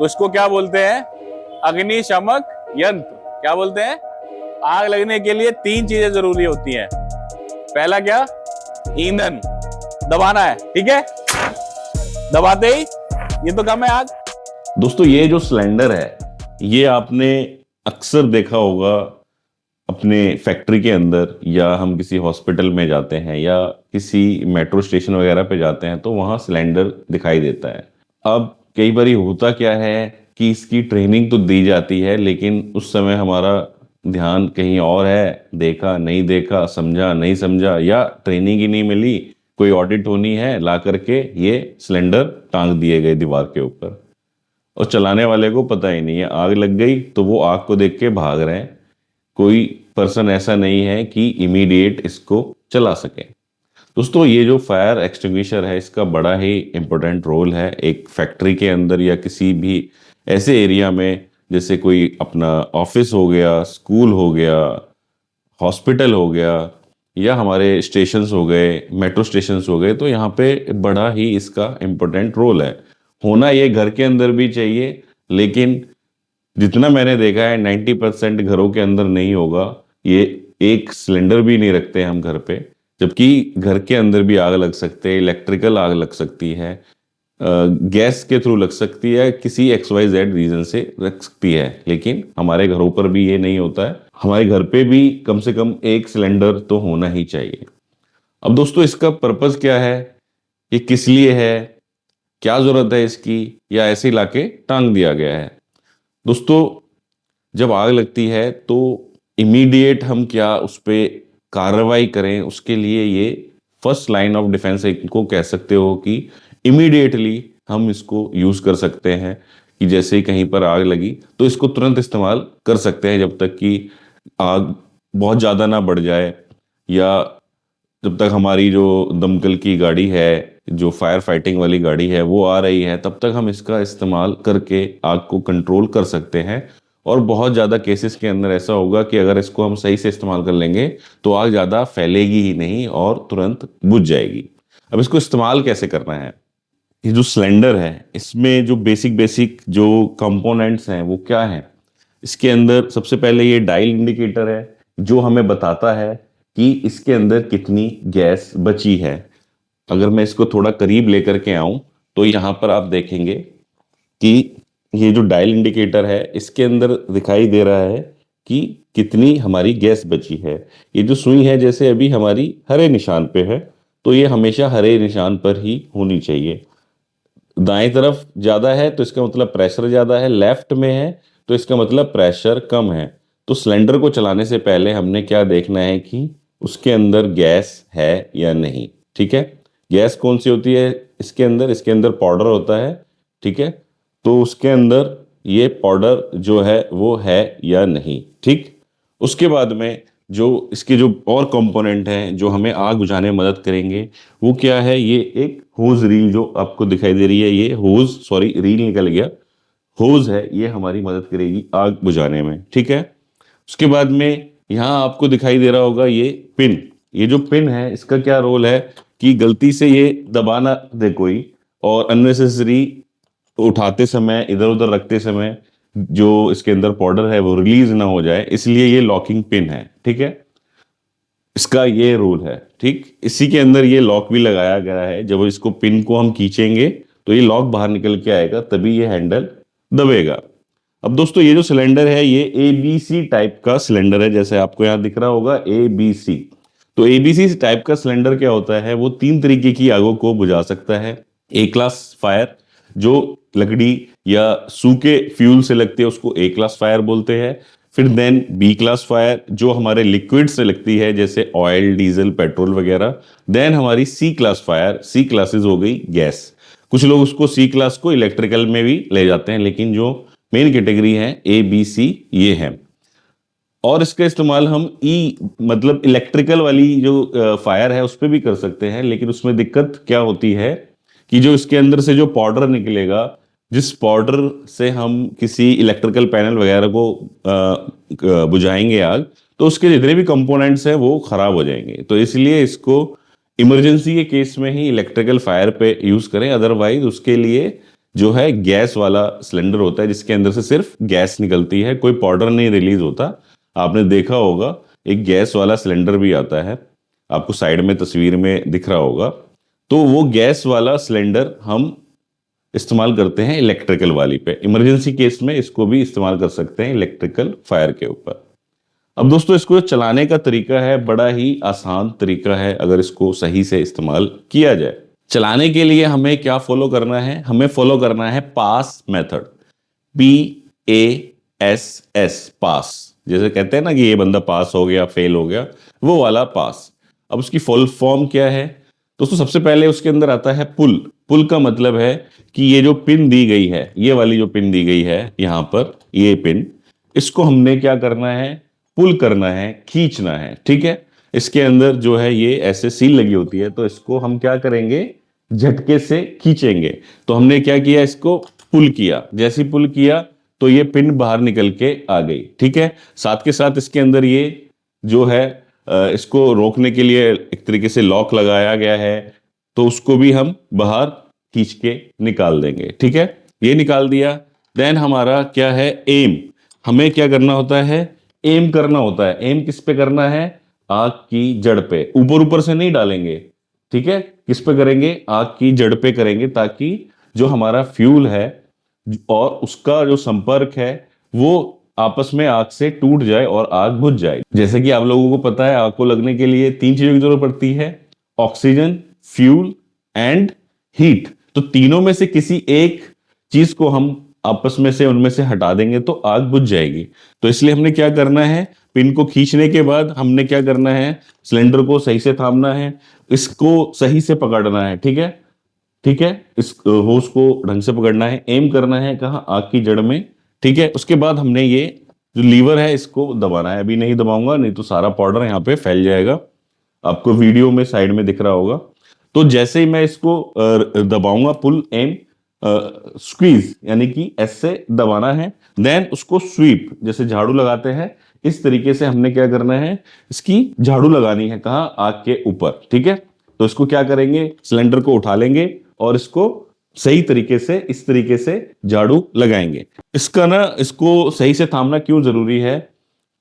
तो इसको क्या बोलते हैं? अग्निशमक यंत्र। क्या बोलते हैं? आग लगने के लिए तीन चीजें जरूरी होती हैं। पहला क्या? ईंधन। दबाना है, ठीक है? दबाते ही ये तो कम है आग। दोस्तों ये जो सिलेंडर है ये आपने अक्सर देखा होगा अपने फैक्ट्री के अंदर, या हम किसी हॉस्पिटल में जाते हैं या किसी मेट्रो स्टेशन वगैरह पे जाते हैं तो वहां सिलेंडर दिखाई देता है। अब कई बार होता क्या है कि इसकी ट्रेनिंग तो दी जाती है लेकिन उस समय हमारा ध्यान कहीं और है, देखा नहीं देखा, समझा नहीं समझा, या ट्रेनिंग ही नहीं मिली, कोई ऑडिट होनी है, ला करके ये सिलेंडर टांग दिए गए दीवार के ऊपर और चलाने वाले को पता ही नहीं है। आग लग गई तो वो आग को देख के भाग रहे हैं, कोई पर्सन ऐसा नहीं है कि इमीडिएट इसको चला सके। दोस्तों ये जो फायर एक्सटिंग्विशर है इसका बड़ा ही इंपॉर्टेंट रोल है एक फैक्ट्री के अंदर या किसी भी ऐसे एरिया में, जैसे कोई अपना ऑफिस हो गया, स्कूल हो गया, हॉस्पिटल हो गया, या हमारे स्टेशंस हो गए, मेट्रो स्टेशंस हो गए, तो यहाँ पे बड़ा ही इसका इम्पोर्टेंट रोल है। होना ये घर के अंदर भी चाहिए, लेकिन जितना मैंने देखा है 90% घरों के अंदर नहीं होगा। ये एक सिलेंडर भी नहीं रखते हम घर पे, जबकि घर के अंदर भी आग लग सकते हैं, इलेक्ट्रिकल आग लग सकती है, गैस के थ्रू लग सकती है, किसी XYZ रीजन से लग सकती है, लेकिन हमारे घरों पर भी ये नहीं होता है। हमारे घर पे भी कम से कम एक सिलेंडर तो होना ही चाहिए। अब दोस्तों इसका पर्पस क्या है, ये किस लिए है, क्या जरूरत है इसकी, या ऐसे ही लाके टांग दिया गया है? दोस्तों जब आग लगती है तो इमीडिएट हम क्या उस पर कार्रवाई करें, उसके लिए ये फर्स्ट लाइन ऑफ डिफेंस इनको कह सकते हो कि इमीडिएटली हम इसको यूज कर सकते हैं। कि जैसे ही कहीं पर आग लगी तो इसको तुरंत इस्तेमाल कर सकते हैं जब तक कि आग बहुत ज़्यादा ना बढ़ जाए, या जब तक हमारी जो दमकल की गाड़ी है, जो फायर फाइटिंग वाली गाड़ी है वो आ रही है, तब तक हम इसका इस्तेमाल करके आग को कंट्रोल कर सकते हैं। और बहुत ज़्यादा केसेस के अंदर ऐसा होगा कि अगर इसको हम सही से इस्तेमाल कर लेंगे तो आग ज़्यादा फैलेगी ही नहीं और तुरंत बुझ जाएगी। अब इसको इस्तेमाल कैसे करना है? ये जो सिलेंडर है इसमें जो बेसिक बेसिक जो कंपोनेंट्स हैं वो क्या हैं? इसके अंदर सबसे पहले ये डायल इंडिकेटर है जो हमें बताता है कि इसके अंदर कितनी गैस बची है। अगर मैं इसको थोड़ा करीब लेकर के आऊं तो यहाँ पर आप देखेंगे कि ये जो डायल इंडिकेटर है इसके अंदर दिखाई दे रहा है कि कितनी हमारी गैस बची है। ये जो सुई है जैसे अभी हमारी हरे निशान पे है, तो ये हमेशा हरे निशान पर ही होनी चाहिए। दाएं तरफ ज्यादा है तो इसका मतलब प्रेशर ज्यादा है, लेफ्ट में है तो इसका मतलब प्रेशर कम है। तो सिलेंडर को चलाने से पहले हमने क्या देखना है कि उसके अंदर गैस है या नहीं। ठीक है, गैस कौन सी होती है इसके अंदर पाउडर होता है। ठीक है, तो उसके अंदर ये पाउडर जो है वो है या नहीं। ठीक, उसके बाद में जो इसके जो और कंपोनेंट हैं जो हमें आग बुझाने में मदद करेंगे वो क्या है? ये एक होज रील जो आपको दिखाई दे रही है, ये होज, सॉरी रील निकल गया, होज है, ये हमारी मदद करेगी आग बुझाने में। ठीक है, उसके बाद में यहाँ आपको दिखाई दे रहा होगा ये पिन। ये जो पिन है इसका क्या रोल है कि गलती से ये दबाना दे कोई, और अननेसेसरी उठाते समय, इधर उधर रखते समय जो इसके अंदर पाउडर है वो रिलीज ना हो जाए, इसलिए ये लॉकिंग पिन है। ठीक है, इसका ये रोल है। ठीक, इसी के अंदर ये लॉक भी लगाया गया है, जब इसको पिन को हम खींचेंगे तो ये लॉक बाहर निकल के आएगा, तभी ये हैंडल दबेगा। अब दोस्तों ये जो सिलेंडर है ये ABC टाइप का सिलेंडर है, जैसे आपको यहाँ दिख रहा होगा ABC। तो ABC टाइप का सिलेंडर क्या होता है? वो तीन तरीके की आगों को बुझा सकता है। A क्लास फायर जो लकड़ी या सूखे फ्यूल से लगती है उसको A क्लास फायर बोलते हैं। फिर देन B क्लास फायर जो हमारे लिक्विड से लगती है जैसे ऑयल, डीजल, पेट्रोल वगैरह। देन हमारी C class fire, C classes हो गई गैस। कुछ लोग उसको C क्लास को इलेक्ट्रिकल में भी ले जाते हैं, लेकिन जो मेन कैटेगरी है ABC ये है। और इसका इस्तेमाल हम मतलब इलेक्ट्रिकल वाली जो फायर है उस पर भी कर सकते हैं, लेकिन उसमें दिक्कत क्या होती है कि जो इसके अंदर से जो पाउडर निकलेगा, जिस पाउडर से हम किसी इलेक्ट्रिकल पैनल वगैरह को बुझाएंगे आग, तो उसके जितने भी कंपोनेंट्स हैं वो खराब हो जाएंगे। तो इसलिए इसको इमरजेंसी के केस में ही इलेक्ट्रिकल फायर पे यूज करें, अदरवाइज उसके लिए जो है गैस वाला सिलेंडर होता है, जिसके अंदर से सिर्फ गैस निकलती है, कोई पाउडर नहीं रिलीज होता। आपने देखा होगा एक गैस वाला सिलेंडर भी आता है, आपको साइड में तस्वीर में दिख रहा होगा। तो वो गैस वाला सिलेंडर हम इस्तेमाल करते हैं इलेक्ट्रिकल वाली पे। इमरजेंसी केस में इसको भी इस्तेमाल कर सकते हैं इलेक्ट्रिकल फायर के ऊपर। अब दोस्तों, इसको चलाने का तरीका है बड़ा ही आसान तरीका है, अगर इसको सही से इस्तेमाल किया जाए। चलाने के लिए हमें क्या फॉलो करना है? हमें फॉलो करना है पास मेथड, PASS, पास। जैसे कहते हैं ना कि ये बंदा पास हो गया, फेल हो गया, वो वाला पास। अब उसकी फुल फॉर्म क्या है दोस्तों? सबसे पहले उसके अंदर आता है पुल। पुल का मतलब है कि ये जो पिन दी गई है, ये वाली जो पिन दी गई है यहां पर, ये पिन, इसको हमने क्या करना है? पुल करना है, खींचना है। ठीक है, इसके अंदर जो है ये ऐसे सील लगी होती है, तो इसको हम क्या करेंगे? झटके से खींचेंगे। तो हमने क्या किया? इसको पुल किया। जैसे पुल किया तो ये पिन बाहर निकल के आ गई। ठीक है, साथ के साथ इसके अंदर ये जो है इसको रोकने के लिए एक तरीके से लॉक लगाया गया है, तो उसको भी हम बाहर खींच के निकाल देंगे। ठीक है, ये निकाल दिया। देन हमारा क्या है? एम। हमें क्या करना होता है? एम करना होता है। एम किस पे करना है? आग की जड़ पे। ऊपर ऊपर से नहीं डालेंगे। ठीक है, किस पे करेंगे? आग की जड़ पे करेंगे, ताकि जो हमारा फ्यूल है और उसका जो संपर्क है वो आपस में आग से टूट जाए और आग बुझ जाए। जैसे कि आप लोगों को पता है, आग को लगने के लिए 3 चीजों की जरूरत पड़ती है: ऑक्सीजन, फ्यूल एंड हीट। तो तीनों में से किसी एक चीज को हम आपस में से उनमें से हटा देंगे तो आग बुझ जाएगी। तो इसलिए हमने क्या करना है? पिन को खींचने के बाद हमने क्या करना है? सिलेंडर को सही से थामना है, इसको सही से पकड़ना है। ठीक है, ठीक है, इस होस को ढंग से पकड़ना है। एम करना है कहाँ? आग की जड़ में। ठीक है, उसके बाद हमने ये जो लीवर है इसको दबाना है। अभी नहीं दबाऊंगा, नहीं तो सारा पाउडर यहाँ पे फैल जाएगा। आपको वीडियो में साइड में दिख रहा होगा। तो जैसे ही मैं इसको दबाऊंगा, पुल एम स्क्वीज, यानी कि ऐसे दबाना है। देन उसको स्वीप, जैसे झाड़ू लगाते हैं, इस तरीके से हमने क्या करना है? इसकी झाड़ू लगानी है कहाँ? आग के ऊपर। ठीक है, तो इसको क्या करेंगे? सिलेंडर को उठा लेंगे और इसको सही तरीके से, इस तरीके से झाड़ू लगाएंगे। इसका ना, इसको सही से थामना क्यों जरूरी है?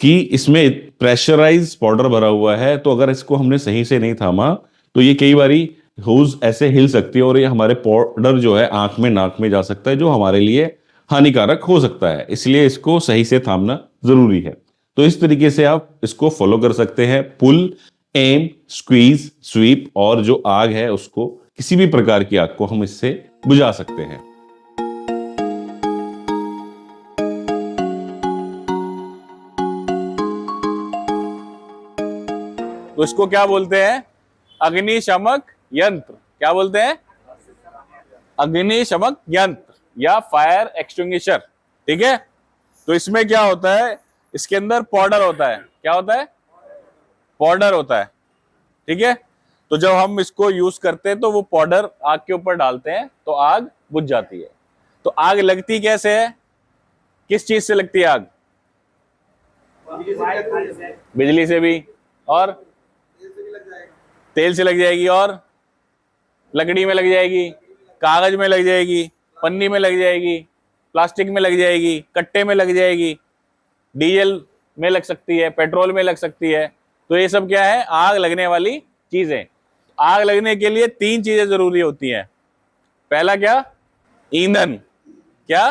कि इसमें प्रेशराइज पाउडर भरा हुआ है, तो अगर इसको हमने सही से नहीं थामा तो ये कई बारी होज ऐसे हिल सकती है और ये हमारे पाउडर जो है आंख में, नाक में जा सकता है, जो हमारे लिए हानिकारक हो सकता है। इसलिए इसको सही से थामना जरूरी है। तो इस तरीके से आप इसको फॉलो कर सकते हैं: पुल, एम, स्क्वीज, स्वीप। और जो आग है उसको, किसी भी प्रकार की आग को हम इससे बुझा सकते हैं। तो इसको क्या बोलते हैं? अग्निशमक यंत्र। क्या बोलते हैं? अग्निशमक यंत्र या फायर एक्सटिंग्विशर। ठीक है, तो इसमें क्या होता है? इसके अंदर पाउडर होता है। क्या होता है? पाउडर होता है। ठीक है, तो जब हम इसको यूज करते हैं तो वो पाउडर आग के ऊपर डालते हैं तो आग बुझ जाती है। तो आग लगती कैसे है? किस चीज से लगती है आग? बिजली से भी, और तेल से लग जाएगी, और लकड़ी में लग जाएगी, कागज में लग जाएगी, पन्नी में लग जाएगी, प्लास्टिक में लग जाएगी, कट्टे में लग जाएगी, डीजल में लग सकती है, पेट्रोल में लग सकती है। तो ये सब क्या है? आग लगने वाली चीजें। आग लगने के लिए 3 चीजें जरूरी होती हैं। पहला क्या? ईंधन। क्या?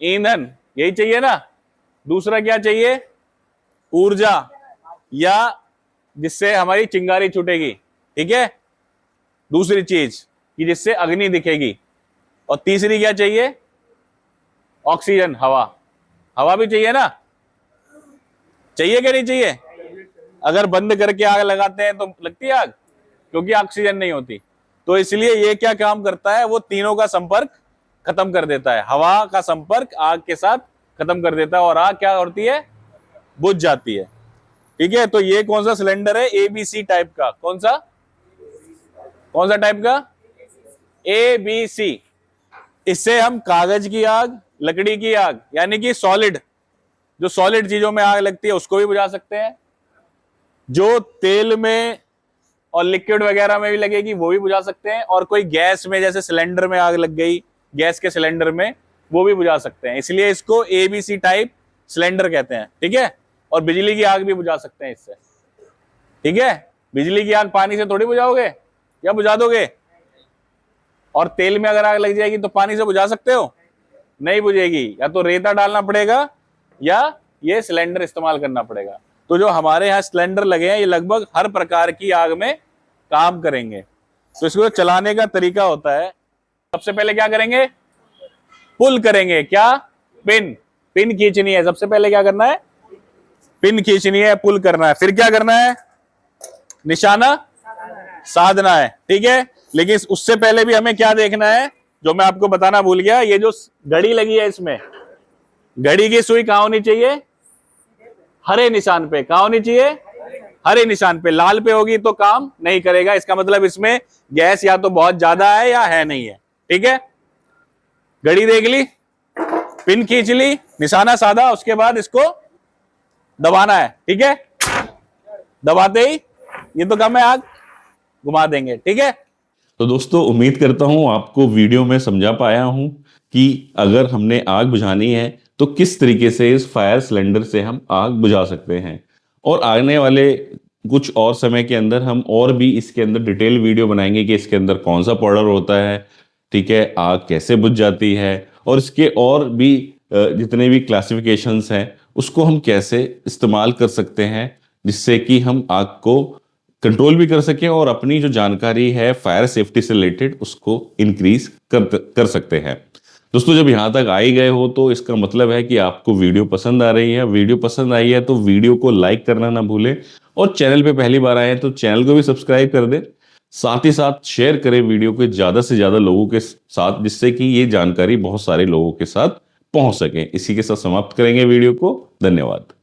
ईंधन, यही चाहिए ना। दूसरा क्या चाहिए? ऊर्जा, या जिससे हमारी चिंगारी छूटेगी। ठीक है, दूसरी चीज कि जिससे अग्नि दिखेगी। और तीसरी क्या चाहिए? ऑक्सीजन, हवा। हवा भी चाहिए ना। चाहिए क्या नहीं चाहिए? अगर बंद करके आग लगाते हैं तो लगती है आग, क्योंकि ऑक्सीजन नहीं होती। तो इसलिए ये क्या काम करता है? वो तीनों का संपर्क खत्म कर देता है। हवा का संपर्क आग के साथ खत्म कर देता है और आग क्या होती है? बुझ जाती है। ठीक है, तो ये कौन सा सिलेंडर है? ABC टाइप का। कौन सा? कौन सा टाइप का? ABC। इससे हम कागज की आग, लकड़ी की आग, यानी कि सॉलिड, जो सॉलिड चीजों में आग लगती है उसको भी बुझा सकते हैं। जो तेल में और लिक्विड वगैरह में भी लगेगी वो भी बुझा सकते हैं। और कोई गैस में, जैसे सिलेंडर में आग लग गई गैस के सिलेंडर में वो भी बुझा सकते हैं। इसलिए इसको ABC टाइप सिलेंडर कहते हैं, ठीक है। और बिजली की आग भी बुझा सकते हैं इससे, ठीक है। बिजली की आग पानी से थोड़ी बुझाओगे, या बुझा दोगे? और तेल में अगर आग लग जाएगी तो पानी से बुझा सकते हो? नहीं बुझेगी, या तो रेता डालना पड़ेगा या ये सिलेंडर इस्तेमाल करना पड़ेगा। तो जो हमारे यहाँ सिलेंडर लगे हैं ये लगभग हर प्रकार की आग में काम करेंगे। तो इसको चलाने का तरीका होता है, सबसे पहले क्या करेंगे? पुल करेंगे। क्या? पिन खींचनी है। सबसे पहले क्या करना है? पिन खींचनी है, पुल करना है। फिर क्या करना है? निशाना साधना है, ठीक है। लेकिन उससे पहले भी हमें क्या देखना है, जो मैं आपको बताना भूल गया, ये जो घड़ी लगी है इसमें, घड़ी की सुई कहां होनी चाहिए? हरे निशान पे। कहां होनी चाहिए? हरे निशान पे। लाल पे होगी तो काम नहीं करेगा। इसका मतलब इसमें गैस या तो बहुत ज्यादा है या है नहीं है, ठीक है। घड़ी देख ली, पिन खींच ली, निशाना साधा, उसके बाद इसको दबाना है, ठीक है। दबाते ही ये तो कम है, आग घुमा देंगे, ठीक है। तो दोस्तों, उम्मीद करता हूं आपको वीडियो में समझा पाया हूं कि अगर हमने आग बुझानी है तो किस तरीके से इस फायर सिलेंडर से हम आग बुझा सकते हैं। और आने वाले कुछ और समय के अंदर हम और भी इसके अंदर डिटेल वीडियो बनाएंगे कि इसके अंदर कौन सा पाउडर होता है, ठीक है, आग कैसे बुझ जाती है, और इसके और भी जितने भी क्लासिफिकेशंस हैं उसको हम कैसे इस्तेमाल कर सकते हैं, जिससे कि हम आग को कंट्रोल भी कर सकें और अपनी जो जानकारी है फायर सेफ्टी से रिलेटेड उसको इंक्रीज कर सकते हैं। दोस्तों, जब यहाँ तक आ ही गए हो तो इसका मतलब है कि आपको वीडियो पसंद आ रही है। वीडियो पसंद आई है तो वीडियो को लाइक करना ना भूलें, और चैनल पे पहली बार आए हैं तो चैनल को भी सब्सक्राइब कर दें। साथ ही साथ शेयर करें वीडियो को ज्यादा से ज्यादा लोगों के साथ, जिससे कि ये जानकारी बहुत सारे लोगों के साथ पहुंच सके। इसी के साथ समाप्त करेंगे वीडियो को। धन्यवाद।